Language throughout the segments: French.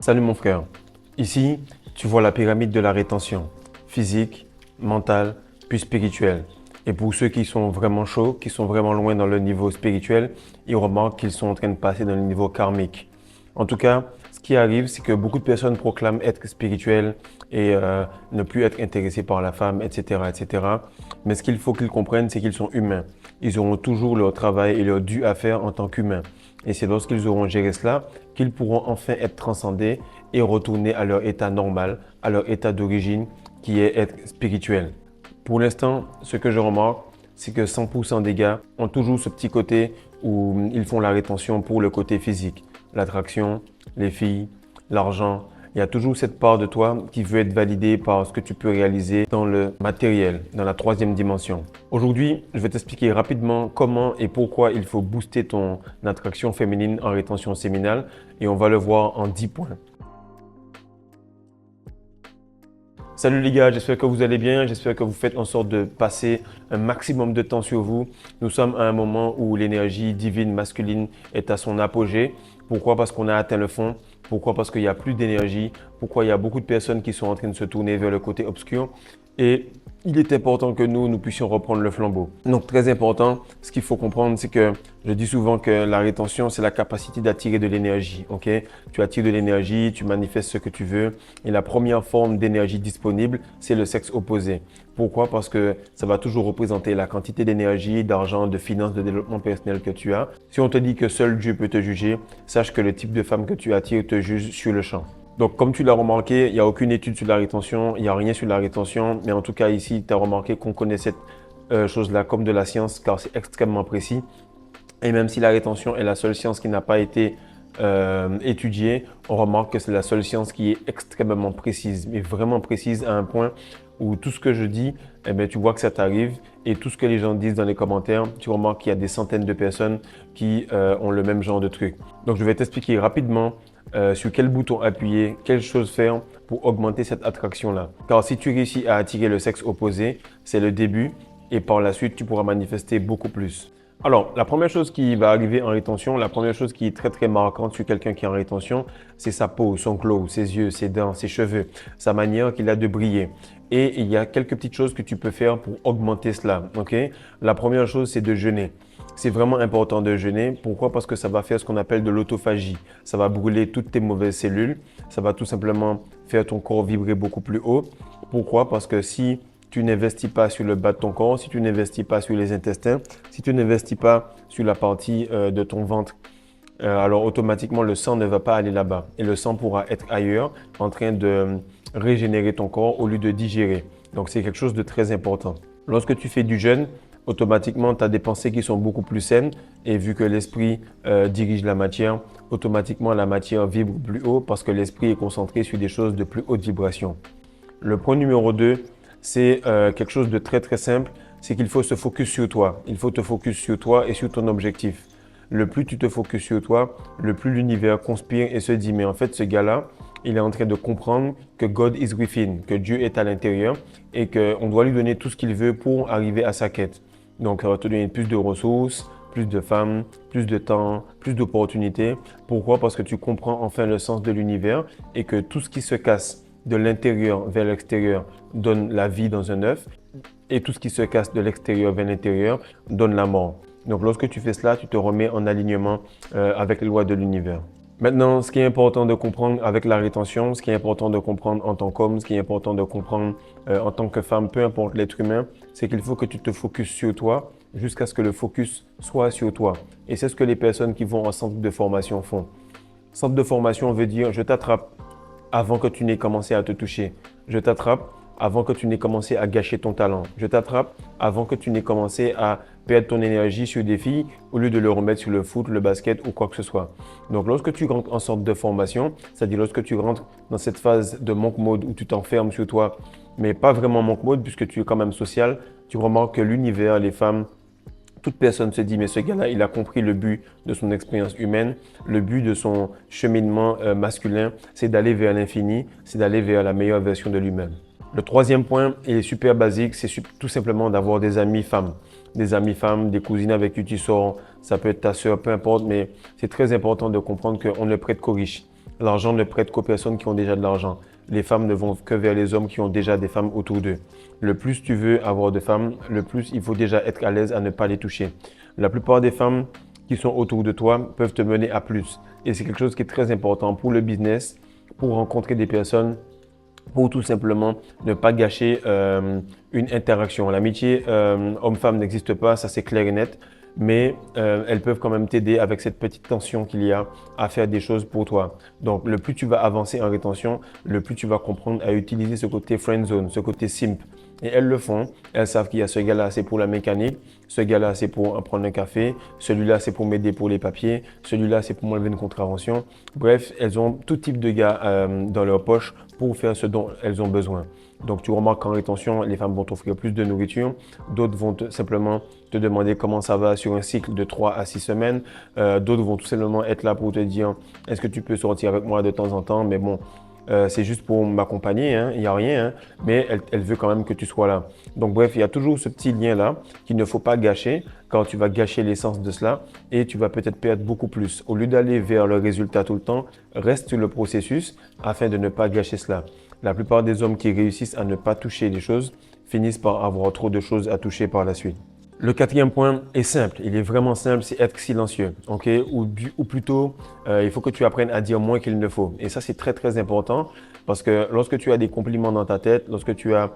Salut mon frère. Ici, tu vois la pyramide de la rétention, physique, mentale, puis spirituelle. Et pour ceux qui sont vraiment chauds, qui sont vraiment loin dans le niveau spirituel, ils remarquent qu'ils sont en train de passer dans le niveau karmique. En tout cas, ce qui arrive, c'est que beaucoup de personnes proclament être spirituelles et ne plus être intéressées par la femme, etc., etc. Mais ce qu'il faut qu'ils comprennent, c'est qu'ils sont humains. Ils auront toujours leur travail et leur dû à faire en tant qu'humains. Et c'est lorsqu'ils auront géré cela qu'ils pourront enfin être transcendés et retourner à leur état normal, à leur état d'origine qui est être spirituel. Pour l'instant, ce que je remarque, c'est que 100% des gars ont toujours ce petit côté où ils font la rétention pour le côté physique, l'attraction, les filles, l'argent. Il y a toujours cette part de toi qui veut être validée par ce que tu peux réaliser dans le matériel, dans la troisième dimension. Aujourd'hui, je vais t'expliquer rapidement comment et pourquoi il faut booster ton attraction féminine en rétention séminale et on va le voir en 10 points. Salut les gars, j'espère que vous allez bien, j'espère que vous faites en sorte de passer un maximum de temps sur vous. Nous sommes à un moment où l'énergie divine masculine est à son apogée. Pourquoi? Parce qu'on a atteint le fond. Pourquoi? Parce qu'il n'y a plus d'énergie. Pourquoi? Il y a beaucoup de personnes qui sont en train de se tourner vers le côté obscur. Et il est important que nous puissions reprendre le flambeau. Donc très important, ce qu'il faut comprendre, c'est que je dis souvent que la rétention, c'est la capacité d'attirer de l'énergie. Ok? Tu attires de l'énergie, tu manifestes ce que tu veux. Et la première forme d'énergie disponible, c'est le sexe opposé. Pourquoi? Parce que ça va toujours représenter la quantité d'énergie, d'argent, de finances, de développement personnel que tu as. Si on te dit que seul Dieu peut te juger, sache que le type de femme que tu attires te juge sur le champ. Donc, comme tu l'as remarqué, il n'y a aucune étude sur la rétention, il n'y a rien sur la rétention, mais en tout cas ici, tu as remarqué qu'on connaît cette chose-là comme de la science car c'est extrêmement précis. Et même si la rétention est la seule science qui n'a pas été étudiée, on remarque que c'est la seule science qui est extrêmement précise, mais vraiment précise à un point où tout ce que je dis, eh bien, tu vois que ça t'arrive et tout ce que les gens disent dans les commentaires, tu remarques qu'il y a des centaines de personnes qui ont le même genre de truc. Donc, je vais t'expliquer rapidement sur quel bouton appuyer, quelle chose faire pour augmenter cette attraction-là. Car si tu réussis à attirer le sexe opposé, c'est le début et par la suite, tu pourras manifester beaucoup plus. Alors, la première chose qui va arriver en rétention, la première chose qui est très marquante sur quelqu'un qui est en rétention, c'est sa peau, son glow, ses yeux, ses dents, ses cheveux, sa manière qu'il a de briller. Et il y a quelques petites choses que tu peux faire pour augmenter cela. Ok? La première chose, c'est de jeûner. C'est vraiment important de jeûner. Pourquoi? Parce que ça va faire ce qu'on appelle de l'autophagie. Ça va brûler toutes tes mauvaises cellules. Ça va tout simplement faire ton corps vibrer beaucoup plus haut. Pourquoi? Parce que si tu n'investis pas sur le bas de ton corps, si tu n'investis pas sur les intestins, si tu n'investis pas sur la partie de ton ventre, alors automatiquement le sang ne va pas aller là-bas. Et le sang pourra être ailleurs en train de régénérer ton corps au lieu de digérer. Donc c'est quelque chose de très important. Lorsque tu fais du jeûne, automatiquement, tu as des pensées qui sont beaucoup plus saines et vu que l'esprit dirige la matière, automatiquement la matière vibre plus haut parce que l'esprit est concentré sur des choses de plus haute vibration. Le point numéro 2, c'est quelque chose de très simple, c'est qu'il faut se focus sur toi. Il faut te focus sur toi et sur ton objectif. Le plus tu te focus sur toi, le plus l'univers conspire et se dit mais en fait ce gars-là, il est en train de comprendre que God is within, que Dieu est à l'intérieur et qu'on doit lui donner tout ce qu'il veut pour arriver à sa quête. Donc, ça va te donner plus de ressources, plus de femmes, plus de temps, plus d'opportunités. Pourquoi? Parce que tu comprends enfin le sens de l'univers et que tout ce qui se casse de l'intérieur vers l'extérieur donne la vie dans un œuf et tout ce qui se casse de l'extérieur vers l'intérieur donne la mort. Donc, lorsque tu fais cela, tu te remets en alignement avec les lois de l'univers. Maintenant, ce qui est important de comprendre avec la rétention, ce qui est important de comprendre en tant qu'homme, ce qui est important de comprendre en tant que femme, peu importe l'être humain, c'est qu'il faut que tu te focuses sur toi jusqu'à ce que le focus soit sur toi. Et c'est ce que les personnes qui vont en centre de formation font. Centre de formation veut dire je t'attrape avant que tu n'aies commencé à te toucher. Je t'attrape avant que tu n'aies commencé à gâcher ton talent. Je t'attrape avant que tu n'aies commencé à perdre ton énergie sur des filles au lieu de le remettre sur le foot, le basket ou quoi que ce soit. Donc, lorsque tu rentres en sorte de formation, c'est-à-dire lorsque tu rentres dans cette phase de monk mode où tu t'enfermes sur toi, mais pas vraiment monk mode puisque tu es quand même social, tu remarques que l'univers, les femmes, toute personne se dit mais ce gars-là, il a compris le but de son expérience humaine, le but de son cheminement masculin, c'est d'aller vers l'infini, c'est d'aller vers la meilleure version de lui-même. Le troisième point, il est super basique, c'est tout simplement d'avoir des amis femmes. Des amis femmes, des cousines avec qui tu sors, ça peut être ta soeur, peu importe, mais c'est très important de comprendre qu'on ne prête qu'aux riches. L'argent ne prête qu'aux personnes qui ont déjà de l'argent. Les femmes ne vont que vers les hommes qui ont déjà des femmes autour d'eux. Le plus tu veux avoir de femmes, le plus il faut déjà être à l'aise à ne pas les toucher. La plupart des femmes qui sont autour de toi peuvent te mener à plus. Et c'est quelque chose qui est très important pour le business, pour rencontrer des personnes, pour tout simplement ne pas gâcher une interaction. L'amitié homme-femme n'existe pas, ça c'est clair et net, mais elles peuvent quand même t'aider avec cette petite tension qu'il y a à faire des choses pour toi. Donc le plus tu vas avancer en rétention, le plus tu vas comprendre à utiliser ce côté friend zone, ce côté simp. Et elles le font, elles savent qu'il y a ce gars-là, c'est pour la mécanique, ce gars-là, c'est pour prendre un café, celui-là, c'est pour m'aider pour les papiers, celui-là, c'est pour m'enlever une contravention. Bref, elles ont tout type de gars dans leur poche pour faire ce dont elles ont besoin. Donc, tu remarques qu'en rétention, les femmes vont t'offrir plus de nourriture. D'autres vont simplement te demander comment ça va sur un cycle de 3 à 6 semaines. D'autres vont tout simplement être là pour te dire, est-ce que tu peux sortir avec moi de temps en temps? Mais bon, c'est juste pour m'accompagner, hein, il n'y a rien, hein, mais elle veut quand même que tu sois là. Donc bref, il y a toujours ce petit lien-là qu'il ne faut pas gâcher quand tu vas gâcher l'essence de cela et tu vas peut-être perdre beaucoup plus. Au lieu d'aller vers le résultat tout le temps, reste sur le processus afin de ne pas gâcher cela. La plupart des hommes qui réussissent à ne pas toucher les choses finissent par avoir trop de choses à toucher par la suite. Le quatrième point est simple, il est vraiment simple, c'est être silencieux, ok? Ou plutôt, il faut que tu apprennes à dire moins qu'il ne faut. Et ça, c'est très, très important parce que lorsque tu as des compliments dans ta tête, lorsque tu as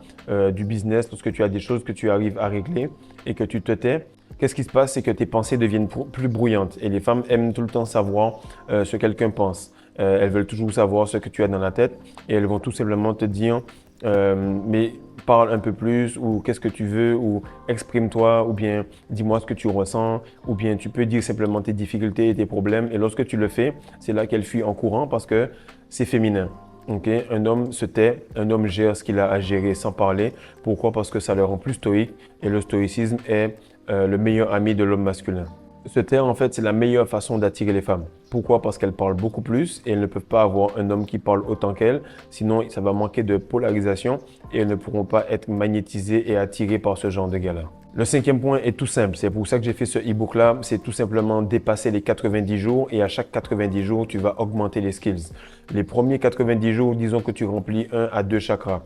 du business, lorsque tu as des choses que tu arrives à régler et que tu te tais, qu'est-ce qui se passe? C'est que tes pensées deviennent plus bruyantes et les femmes aiment tout le temps savoir ce que quelqu'un pense. Elles veulent toujours savoir ce que tu as dans la tête et elles vont tout simplement te dire mais parle un peu plus ou qu'est-ce que tu veux ou exprime-toi ou bien dis-moi ce que tu ressens ou bien tu peux dire simplement tes difficultés et tes problèmes et lorsque tu le fais, c'est là qu'elle fuit en courant parce que c'est féminin. Okay? Un homme se tait, un homme gère ce qu'il a à gérer sans parler. Pourquoi? Parce que ça le rend plus stoïque et le stoïcisme est le meilleur ami de l'homme masculin. Se taire, en fait, c'est la meilleure façon d'attirer les femmes. Pourquoi? Parce qu'elles parlent beaucoup plus et elles ne peuvent pas avoir un homme qui parle autant qu'elles. Sinon, ça va manquer de polarisation et elles ne pourront pas être magnétisées et attirées par ce genre de gars-là. Le cinquième point est tout simple. C'est pour ça que j'ai fait ce e-book-là. C'est tout simplement dépasser les 90 jours et à chaque 90 jours, tu vas augmenter les skills. Les premiers 90 jours, disons que tu remplis 1 à 2 chakras.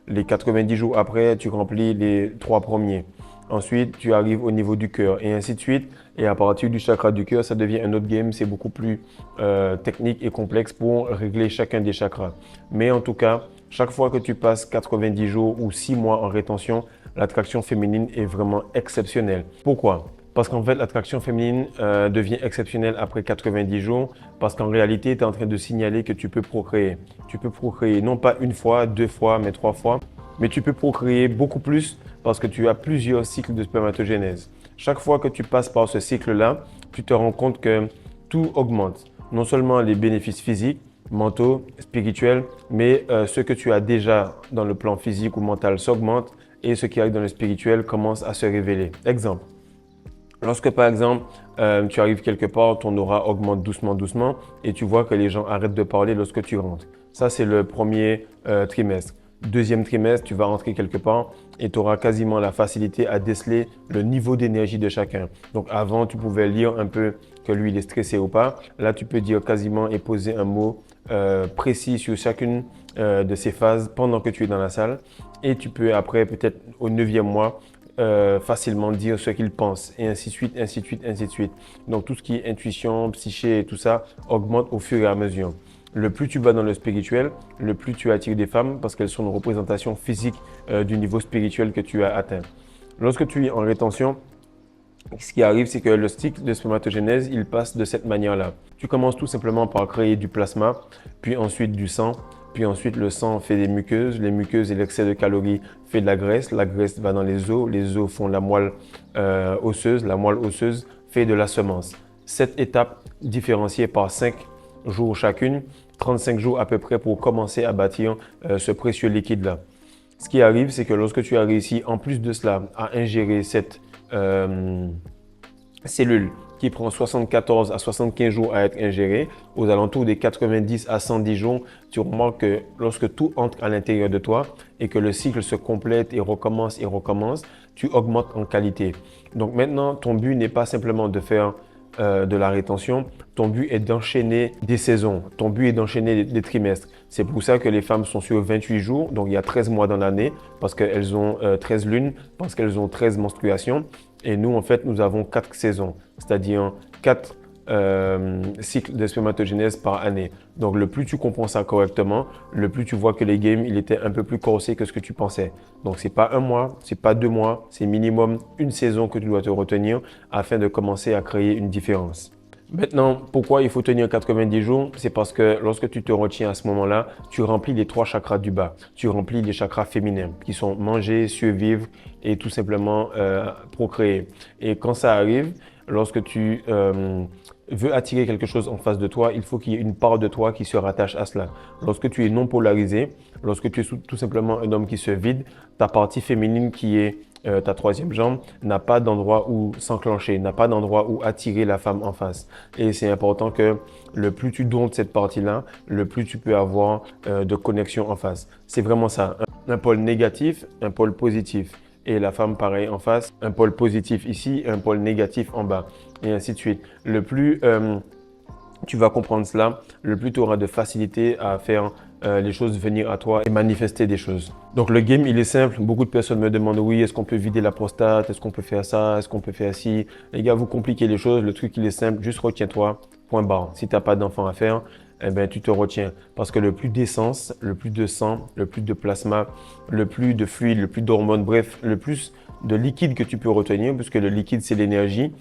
Les 90 jours après, tu remplis les 3 premiers. Ensuite, tu arrives au niveau du cœur et ainsi de suite. Et à partir du chakra du cœur, ça devient un autre game. C'est beaucoup plus technique et complexe pour régler chacun des chakras. Mais en tout cas, chaque fois que tu passes 90 jours ou 6 mois en rétention, l'attraction féminine est vraiment exceptionnelle. Pourquoi? Parce qu'en fait, l'attraction féminine devient exceptionnelle après 90 jours parce qu'en réalité, tu es en train de signaler que tu peux procréer. Tu peux procréer non pas une fois, 2 fois, mais 3 fois. Mais tu peux procréer beaucoup plus parce que tu as plusieurs cycles de spermatogénèse. Chaque fois que tu passes par ce cycle-là, tu te rends compte que tout augmente. Non seulement les bénéfices physiques, mentaux, spirituels, mais ce que tu as déjà dans le plan physique ou mental s'augmente et ce qui arrive dans le spirituel commence à se révéler. Exemple. Lorsque par exemple, tu arrives quelque part, ton aura augmente doucement, doucement et tu vois que les gens arrêtent de parler lorsque tu rentres. Ça, c'est le premier trimestre. Deuxième trimestre, tu vas rentrer quelque part et tu auras quasiment la facilité à déceler le niveau d'énergie de chacun. Donc avant, tu pouvais lire un peu que lui, il est stressé ou pas. Là, tu peux dire quasiment et poser un mot précis sur chacune de ces phases pendant que tu es dans la salle. Et tu peux après, peut-être au 9e mois, facilement dire ce qu'il pense et ainsi de suite, ainsi de suite, ainsi de suite. Donc tout ce qui est intuition, psyché et tout ça augmente au fur et à mesure. Le plus tu vas dans le spirituel, le plus tu attires des femmes parce qu'elles sont une représentation physique du niveau spirituel que tu as atteint. Lorsque tu es en rétention, ce qui arrive, c'est que le cycle de spermatogénèse, il passe de cette manière-là. Tu commences tout simplement par créer du plasma, puis ensuite du sang, puis ensuite le sang fait des muqueuses, les muqueuses et l'excès de calories fait de la graisse va dans les os font la moelle osseuse, la moelle osseuse fait de la semence. Cette étape différenciée par 5 jours chacune, 35 jours à peu près pour commencer à bâtir ce précieux liquide-là. Ce qui arrive, c'est que lorsque tu as réussi, en plus de cela, à ingérer cette cellule qui prend 74 à 75 jours à être ingérée, aux alentours des 90 à 110 jours, tu remarques que lorsque tout entre à l'intérieur de toi et que le cycle se complète et recommence, tu augmentes en qualité. Donc maintenant, ton but n'est pas simplement de faire de la rétention, ton but est d'enchaîner des saisons, ton but est d'enchaîner des trimestres. C'est pour ça que les femmes sont sur 28 jours, donc il y a 13 mois dans l'année, parce qu'elles ont 13 lunes, parce qu'elles ont 13 menstruations. Et nous, en fait, nous avons 4 saisons, c'est-à-dire 4 cycles de spermatogénèse par année. Donc, le plus tu comprends ça correctement, le plus tu vois que les games, il était un peu plus corsé que ce que tu pensais. Donc, c'est pas un mois, c'est pas 2 mois, c'est minimum une saison que tu dois te retenir afin de commencer à créer une différence. Maintenant, pourquoi il faut tenir 90 jours? C'est parce que lorsque tu te retiens à ce moment-là, tu remplis les 3 chakras du bas. Tu remplis les chakras féminins qui sont manger, survivre et tout simplement procréer. Et quand ça arrive, lorsque tu veux attirer quelque chose en face de toi, il faut qu'il y ait une part de toi qui se rattache à cela. Lorsque tu es non polarisé, lorsque tu es tout simplement un homme qui se vide, ta partie féminine qui est ta troisième jambe n'a pas d'endroit où s'enclencher, n'a pas d'endroit où attirer la femme en face. Et c'est important que le plus tu domptes cette partie-là, le plus tu peux avoir de connexion en face. C'est vraiment ça. Un pôle négatif, un pôle positif. Et la femme, pareil, en face, un pôle positif ici, un pôle négatif en bas. Et ainsi de suite. Le plus tu vas comprendre cela, le plus tu auras de facilité à faire les choses venir à toi et manifester des choses. Donc le game, il est simple. Beaucoup de personnes me demandent, oui, est-ce qu'on peut vider la prostate? Est-ce qu'on peut faire ça? Est-ce qu'on peut faire ci? Les gars, vous compliquez les choses. Le truc, il est simple. Juste retiens-toi. Point barre. Si tu n'as pas d'enfant à faire, eh ben, tu te retiens. Parce que le plus d'essence, le plus de sang, le plus de plasma, le plus de fluide, le plus d'hormones, bref, le plus de liquide que tu peux retenir, puisque le liquide, c'est l'énergie,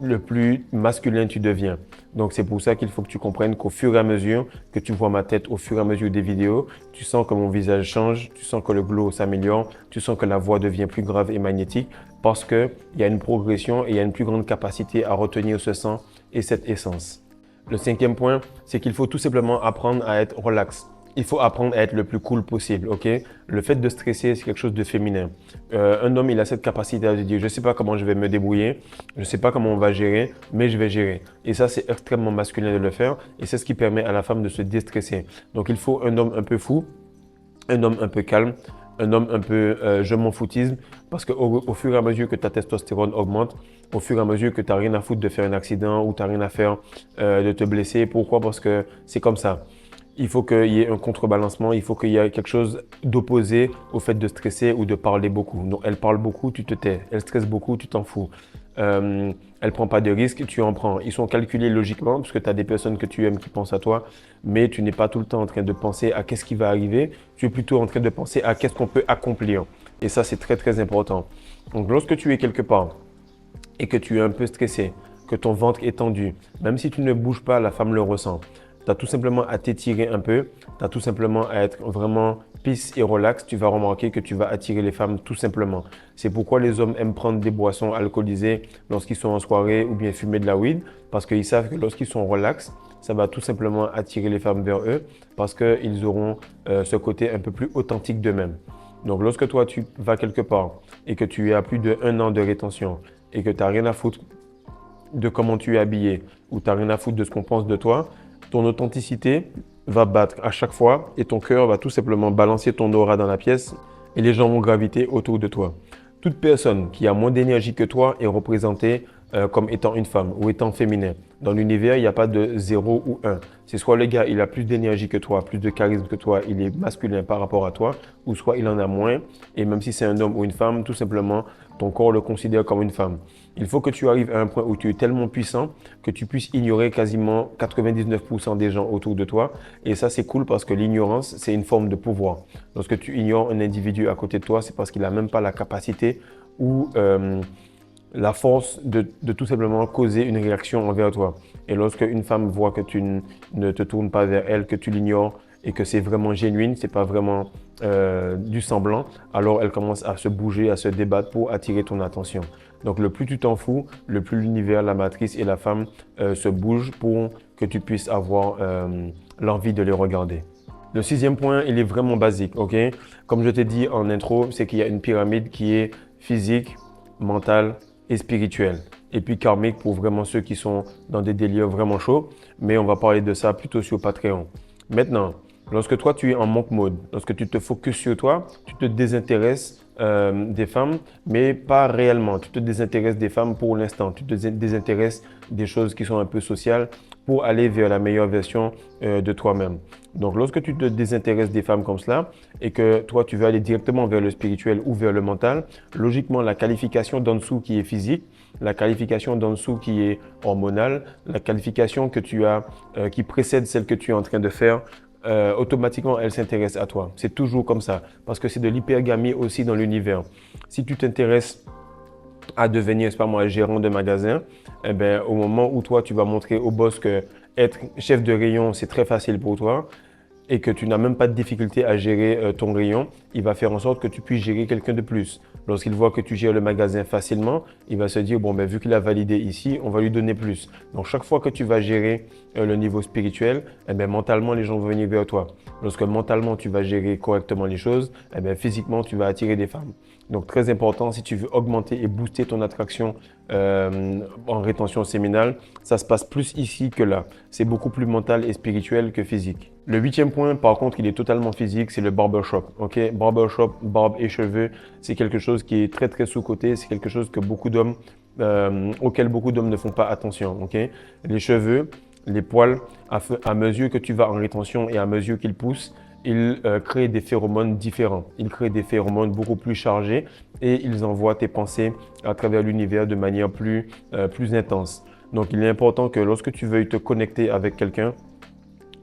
le plus masculin tu deviens. Donc, c'est pour ça qu'il faut que tu comprennes qu'au fur et à mesure que tu vois ma tête, au fur et à mesure des vidéos, tu sens que mon visage change, tu sens que le glow s'améliore, tu sens que la voix devient plus grave et magnétique parce qu'il y a une progression et il y a une plus grande capacité à retenir ce sang et cette essence. Le 5e point, c'est qu'il faut tout simplement apprendre à être relax. Il faut apprendre à être le plus cool possible, ok? Le fait de stresser, c'est quelque chose de féminin. Un homme, il a cette capacité à se dire, je ne sais pas comment je vais me débrouiller, je ne sais pas comment on va gérer, mais je vais gérer. Et ça, c'est extrêmement masculin de le faire et c'est ce qui permet à la femme de se déstresser. Donc, il faut un homme un peu fou, un homme un peu calme, un homme un peu je m'en foutisme, parce qu'au fur et à mesure que ta testostérone augmente, au fur et à mesure que tu n'as rien à foutre de faire un accident ou tu n'as rien à faire de te blesser. Pourquoi? Parce que c'est comme ça. Il faut qu'il y ait un contrebalancement, il faut qu'il y ait quelque chose d'opposé au fait de stresser ou de parler beaucoup. Donc, elle parle beaucoup, tu te tais. Elle stresse beaucoup, tu t'en fous. Elle ne prend pas de risques, tu en prends. Ils sont calculés logiquement parce que tu as des personnes que tu aimes qui pensent à toi, mais tu n'es pas tout le temps en train de penser à qu'est-ce qui va arriver. Tu es plutôt en train de penser à qu'est-ce qu'on peut accomplir. Et ça, c'est très, très important. Donc, lorsque tu es quelque part et que tu es un peu stressé, que ton ventre est tendu, même si tu ne bouges pas, la femme le ressent. Tu as tout simplement à t'étirer un peu, tu as tout simplement à être vraiment peace et relax. Tu vas remarquer que tu vas attirer les femmes tout simplement. C'est pourquoi les hommes aiment prendre des boissons alcoolisées lorsqu'ils sont en soirée ou bien fumer de la weed, parce qu'ils savent que lorsqu'ils sont relax, ça va tout simplement attirer les femmes vers eux parce qu'ils auront ce côté un peu plus authentique d'eux-mêmes. Donc lorsque toi tu vas quelque part et que tu es à plus d'1 an de rétention et que tu n'as rien à foutre de comment tu es habillé ou tu n'as rien à foutre de ce qu'on pense de toi, ton authenticité va battre à chaque fois et ton cœur va tout simplement balancer ton aura dans la pièce et les gens vont graviter autour de toi. Toute personne qui a moins d'énergie que toi est représentée comme étant une femme ou étant féminin. Dans l'univers, il n'y a pas de 0 ou 1. C'est soit le gars, il a plus d'énergie que toi, plus de charisme que toi, il est masculin par rapport à toi, ou soit il en a moins. Et même si c'est un homme ou une femme, tout simplement, ton corps le considère comme une femme. Il faut que tu arrives à un point où tu es tellement puissant que tu puisses ignorer quasiment 99% des gens autour de toi. Et ça, c'est cool parce que l'ignorance, c'est une forme de pouvoir. Lorsque tu ignores un individu à côté de toi, c'est parce qu'il n'a même pas la capacité ou la force de tout simplement causer une réaction envers toi. Et lorsque une femme voit que tu ne te tournes pas vers elle, que tu l'ignores et que c'est vraiment genuine, c'est pas vraiment du semblant, alors elle commence à se bouger, à se débattre pour attirer ton attention. Donc le plus tu t'en fous, le plus l'univers, la matrice et la femme se bougent pour que tu puisses avoir l'envie de les regarder. Le 6e point, il est vraiment basique, ok? Comme je t'ai dit en intro, c'est qu'il y a une pyramide qui est physique, mentale et spirituelle. Et puis karmique pour vraiment ceux qui sont dans des délires vraiment chauds. Mais on va parler de ça plutôt sur Patreon. Maintenant, lorsque toi tu es en monk mode, lorsque tu te focuses sur toi, tu te désintéresses des femmes, mais pas réellement. Tu te désintéresses des femmes pour l'instant. Tu te désintéresses des choses qui sont un peu sociales pour aller vers la meilleure version de toi-même. Donc, lorsque tu te désintéresses des femmes comme cela et que toi, tu veux aller directement vers le spirituel ou vers le mental, logiquement, la qualification d'en dessous qui est physique, la qualification d'en dessous qui est hormonale, la qualification que tu as, qui précède celle que tu es en train de faire, automatiquement, elle s'intéresse à toi. C'est toujours comme ça, parce que c'est de l'hypergamie aussi dans l'univers. Si tu t'intéresses à devenir, je sais pas moi, gérant de magasin, eh ben, au moment où toi, tu vas montrer au boss que être chef de rayon, c'est très facile pour toi, et que tu n'as même pas de difficulté à gérer ton rayon, il va faire en sorte que tu puisses gérer quelqu'un de plus. Lorsqu'il voit que tu gères le magasin facilement, il va se dire, bon, ben, vu qu'il a validé ici, on va lui donner plus. Donc, chaque fois que tu vas gérer le niveau spirituel, eh ben, mentalement, les gens vont venir vers toi. Lorsque mentalement, tu vas gérer correctement les choses, eh ben, physiquement, tu vas attirer des femmes. Donc, très important, si tu veux augmenter et booster ton attraction en rétention séminale, ça se passe plus ici que là. C'est beaucoup plus mental et spirituel que physique. Le huitième point, par contre, il est totalement physique, c'est le barbershop. Ok, barbershop, barbe et cheveux, c'est quelque chose qui est très très sous-coté. C'est quelque chose que auquel beaucoup d'hommes ne font pas attention. Ok, les cheveux, les poils, à mesure que tu vas en rétention et à mesure qu'ils poussent, ils créent des phéromones différents. Ils créent des phéromones beaucoup plus chargés et ils envoient tes pensées à travers l'univers de manière plus intense. Donc, il est important que lorsque tu veuilles te connecter avec quelqu'un,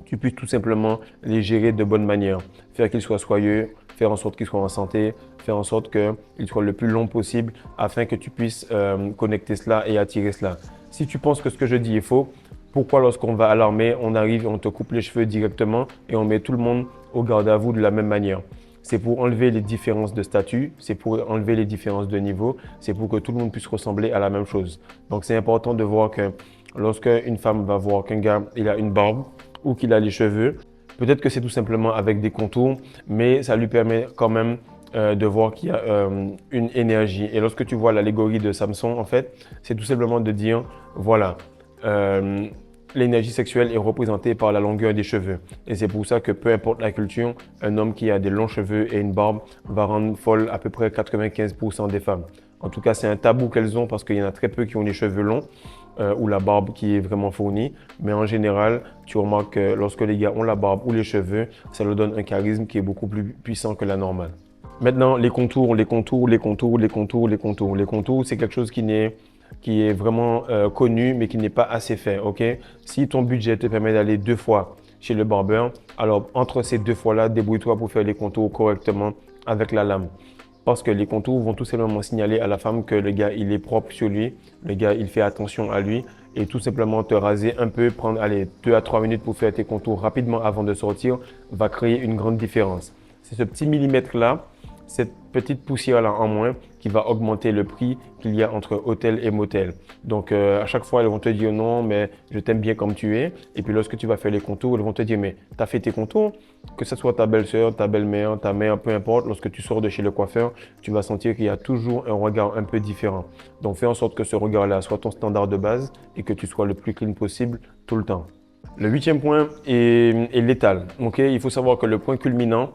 tu puisses tout simplement les gérer de bonne manière. Faire qu'ils soient soyeux, faire en sorte qu'ils soient en santé, faire en sorte qu'ils soient le plus long possible afin que tu puisses connecter cela et attirer cela. Si tu penses que ce que je dis est faux, pourquoi lorsqu'on va à l'armée, on arrive et on te coupe les cheveux directement et on met tout le monde au garde à vous de la même manière? C'est pour enlever les différences de statut, c'est pour enlever les différences de niveau, c'est pour que tout le monde puisse ressembler à la même chose. Donc c'est important de voir que lorsque une femme va voir qu'un gars il a une barbe ou qu'il a les cheveux, peut-être que c'est tout simplement avec des contours, mais ça lui permet quand même de voir qu'il y a une énergie. Et lorsque tu vois l'allégorie de Samson, en fait, c'est tout simplement de dire, voilà, l'énergie sexuelle est représentée par la longueur des cheveux. Et c'est pour ça que peu importe la culture, un homme qui a des longs cheveux et une barbe va rendre folle à peu près 95% des femmes. En tout cas, c'est un tabou qu'elles ont parce qu'il y en a très peu qui ont les cheveux longs ou la barbe qui est vraiment fournie. Mais en général, tu remarques que lorsque les gars ont la barbe ou les cheveux, ça leur donne un charisme qui est beaucoup plus puissant que la normale. Maintenant, les contours, les contours, les contours, les contours, les contours. Les contours, c'est quelque chose qui est vraiment connu, mais qui n'est pas assez fait. Ok? Si ton budget te permet d'aller 2 fois chez le barbeur, alors entre ces 2 fois-là, débrouille-toi pour faire les contours correctement avec la lame. Parce que les contours vont tout simplement signaler à la femme que le gars, il est propre sur lui, le gars, il fait attention à lui et tout simplement te raser un peu, prendre allez, 2 à 3 minutes pour faire tes contours rapidement avant de sortir, va créer une grande différence. C'est ce petit millimètre-là, cette petite poussière-là en moins qui va augmenter le prix qu'il y a entre hôtel et motel. Donc, à chaque fois, elles vont te dire non, mais je t'aime bien comme tu es. Et puis, lorsque tu vas faire les contours, elles vont te dire, mais tu as fait tes contours? Que ce soit ta belle-sœur, ta belle-mère, ta mère, peu importe, lorsque tu sors de chez le coiffeur, tu vas sentir qu'il y a toujours un regard un peu différent. Donc, fais en sorte que ce regard-là soit ton standard de base et que tu sois le plus clean possible tout le temps. Le huitième point est létal. Okay? Il faut savoir que le point culminant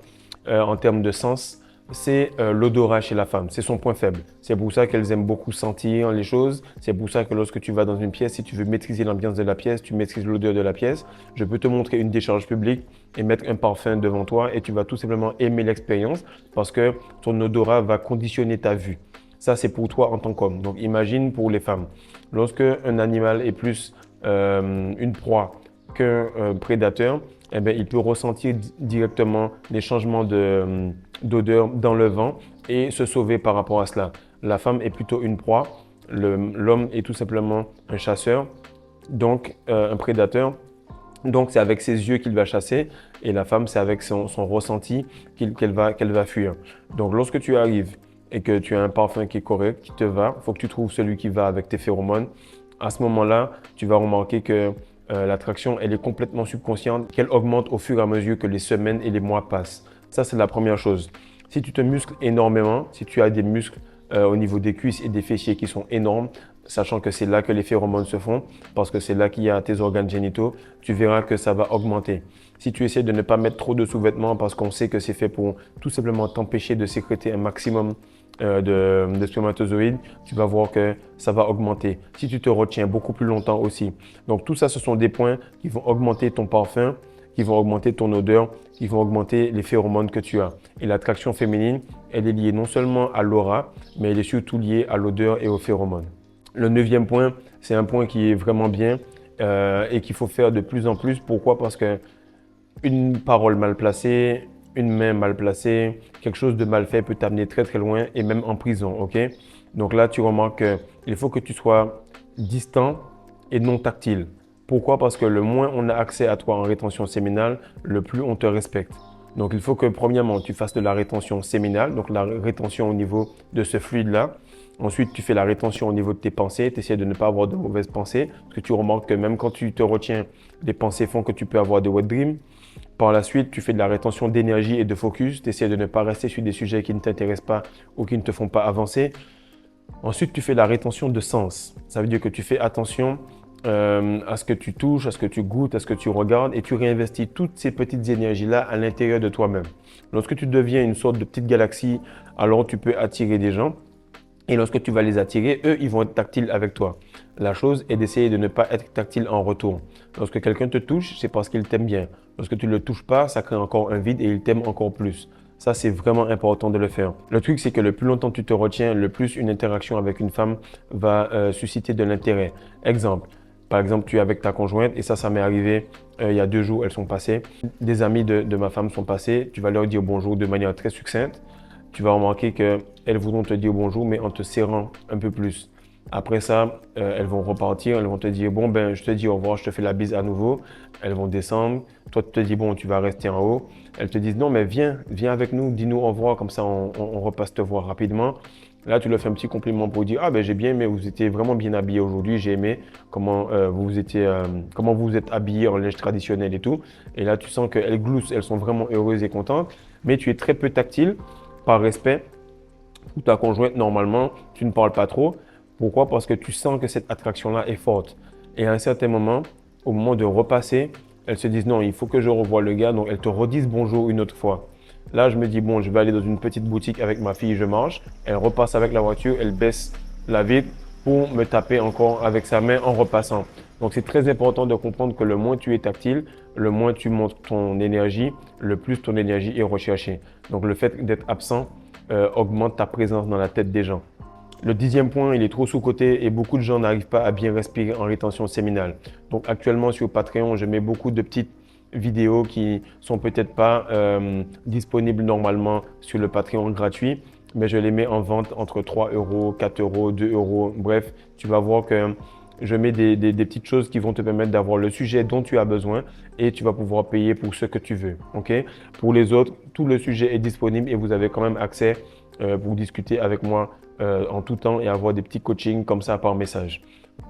en termes de sens, c'est l'odorat chez la femme, c'est son point faible. C'est pour ça qu'elles aiment beaucoup sentir les choses. C'est pour ça que lorsque tu vas dans une pièce, si tu veux maîtriser l'ambiance de la pièce, tu maîtrises l'odeur de la pièce. Je peux te montrer une décharge publique et mettre un parfum devant toi et tu vas tout simplement aimer l'expérience parce que ton odorat va conditionner ta vue. Ça, c'est pour toi en tant qu'homme. Donc, imagine pour les femmes. Lorsque un animal est plus une proie qu'un prédateur, eh bien, il peut ressentir directement les changements d'odeur dans le vent et se sauver par rapport à cela. La femme est plutôt une proie, l'homme est tout simplement un chasseur, donc un prédateur. Donc c'est avec ses yeux qu'il va chasser et la femme c'est avec son ressenti qu'elle va fuir. Donc lorsque tu arrives et que tu as un parfum qui est correct, qui te va, il faut que tu trouves celui qui va avec tes phéromones. À ce moment-là, tu vas remarquer que l'attraction, elle est complètement subconsciente, qu'elle augmente au fur et à mesure que les semaines et les mois passent. Ça, c'est la première chose. Si tu te muscles énormément, si tu as des muscles au niveau des cuisses et des fessiers qui sont énormes, sachant que c'est là que les phéromones se font, parce que c'est là qu'il y a tes organes génitaux, tu verras que ça va augmenter. Si tu essaies de ne pas mettre trop de sous-vêtements parce qu'on sait que c'est fait pour tout simplement t'empêcher de sécréter un maximum de spermatozoïdes, tu vas voir que ça va augmenter. Si tu te retiens beaucoup plus longtemps aussi. Donc tout ça, ce sont des points qui vont augmenter ton parfum, qui vont augmenter ton odeur, qui vont augmenter les phéromones que tu as. Et l'attraction féminine, elle est liée non seulement à l'aura, mais elle est surtout liée à l'odeur et aux phéromones. Le 9e point, c'est un point qui est vraiment bien et qu'il faut faire de plus en plus. Pourquoi? Parce que une parole mal placée, une main mal placée, quelque chose de mal fait peut t'amener très très loin et même en prison, ok? Donc là, tu remarques qu'il faut que tu sois distant et non tactile. Pourquoi? Parce que le moins on a accès à toi en rétention séminale, le plus on te respecte. Donc il faut que premièrement, tu fasses de la rétention séminale, donc la rétention au niveau de ce fluide-là. Ensuite, tu fais la rétention au niveau de tes pensées, tu essaies de ne pas avoir de mauvaises pensées, parce que tu remarques que même quand tu te retiens, les pensées font que tu peux avoir des wet dreams. Par la suite, tu fais de la rétention d'énergie et de focus. Tu essaies de ne pas rester sur des sujets qui ne t'intéressent pas ou qui ne te font pas avancer. Ensuite, tu fais de la rétention de sens. Ça veut dire que tu fais attention à ce que tu touches, à ce que tu goûtes, à ce que tu regardes et tu réinvestis toutes ces petites énergies-là à l'intérieur de toi-même. Lorsque tu deviens une sorte de petite galaxie, alors tu peux attirer des gens. Et lorsque tu vas les attirer, eux, ils vont être tactiles avec toi. La chose est d'essayer de ne pas être tactile en retour. Lorsque quelqu'un te touche, c'est parce qu'il t'aime bien. Lorsque tu ne le touches pas, ça crée encore un vide et il t'aime encore plus. Ça, c'est vraiment important de le faire. Le truc, c'est que le plus longtemps tu te retiens, le plus une interaction avec une femme va susciter de l'intérêt. Exemple, par exemple, tu es avec ta conjointe et ça m'est arrivé il y a 2 jours, elles sont passées. Des amis de ma femme sont passés. Tu vas leur dire bonjour de manière très succincte. Tu vas remarquer qu'elles voudront te dire bonjour, mais en te serrant un peu plus. Après ça, elles vont repartir, elles vont te dire, bon, ben, je te dis au revoir, je te fais la bise à nouveau. Elles vont descendre. Toi, tu te dis, bon, tu vas rester en haut. Elles te disent, non, mais viens avec nous, dis-nous au revoir, comme ça, on repasse te voir rapidement. Là, tu leur fais un petit compliment pour dire, ah, ben, j'ai bien aimé, vous étiez vraiment bien habillés aujourd'hui, j'ai aimé comment comment vous êtes habillés en linge traditionnel et tout. Et là, tu sens qu'elles gloussent, elles sont vraiment heureuses et contentes, mais tu es très peu tactile. Par respect pour ta conjointe, normalement, tu ne parles pas trop. Pourquoi? Parce que tu sens que cette attraction-là est forte. Et à un certain moment, au moment de repasser, elles se disent non, il faut que je revoie le gars. Donc, elles te redisent bonjour une autre fois. Là, je me dis, bon, je vais aller dans une petite boutique avec ma fille, je marche. Elle repasse avec la voiture, elle baisse la vitre pour me taper encore avec sa main en repassant. Donc, c'est très important de comprendre que le moins tu es tactile, le moins tu montres ton énergie, le plus ton énergie est recherchée. Donc, le fait d'être absent augmente ta présence dans la tête des gens. Le 10e point, il est trop sous-coté et beaucoup de gens n'arrivent pas à bien respirer en rétention séminale. Donc, actuellement, sur Patreon, je mets beaucoup de petites vidéos qui sont peut-être pas disponibles normalement sur le Patreon gratuit, mais je les mets en vente entre 3 euros, 4 euros, 2 euros. Bref, tu vas voir que je mets des petites choses qui vont te permettre d'avoir le sujet dont tu as besoin et tu vas pouvoir payer pour ce que tu veux. Okay? Pour les autres, tout le sujet est disponible et vous avez quand même accès pour discuter avec moi en tout temps et avoir des petits coachings comme ça par message.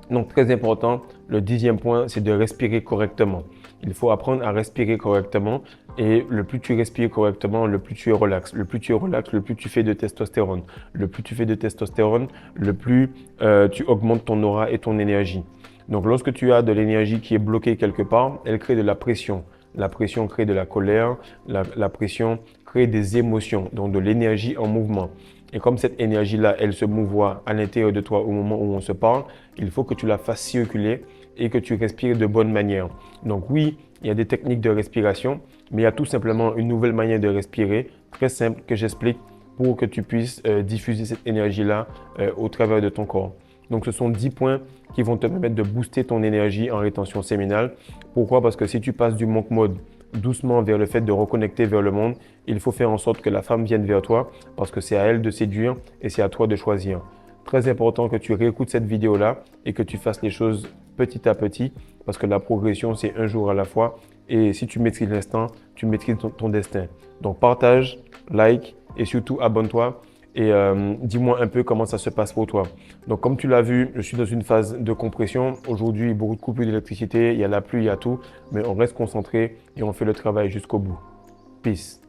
Donc, très important, le 10e point, c'est de respirer correctement. Il faut apprendre à respirer correctement et le plus tu respires correctement, le plus tu es relax. Le plus tu es relax, le plus tu fais de testostérone. Le plus tu fais de testostérone, le plus tu augmentes ton aura et ton énergie. Donc, lorsque tu as de l'énergie qui est bloquée quelque part, elle crée de la pression. La pression crée de la colère, la pression crée des émotions, donc de l'énergie en mouvement. Et comme cette énergie-là, elle se mouvoie à l'intérieur de toi au moment où on se parle, il faut que tu la fasses circuler et que tu respires de bonne manière. Donc oui, il y a des techniques de respiration, mais il y a tout simplement une nouvelle manière de respirer, très simple, que j'explique pour que tu puisses diffuser cette énergie-là au travers de ton corps. Donc ce sont 10 points qui vont te permettre de booster ton énergie en rétention séminale. Pourquoi? Parce que si tu passes du monk mode doucement vers le fait de reconnecter vers le monde, il faut faire en sorte que la femme vienne vers toi parce que c'est à elle de séduire et c'est à toi de choisir. Très important que tu réécoutes cette vidéo-là et que tu fasses les choses petit à petit parce que la progression, c'est un jour à la fois et si tu maîtrises l'instant, tu maîtrises ton destin. Donc partage, like et surtout abonne-toi et dis-moi un peu comment ça se passe pour toi. Donc comme tu l'as vu, je suis dans une phase de compression. Aujourd'hui, beaucoup de coupures d'électricité, il y a la pluie, il y a tout, mais on reste concentré et on fait le travail jusqu'au bout. Peace.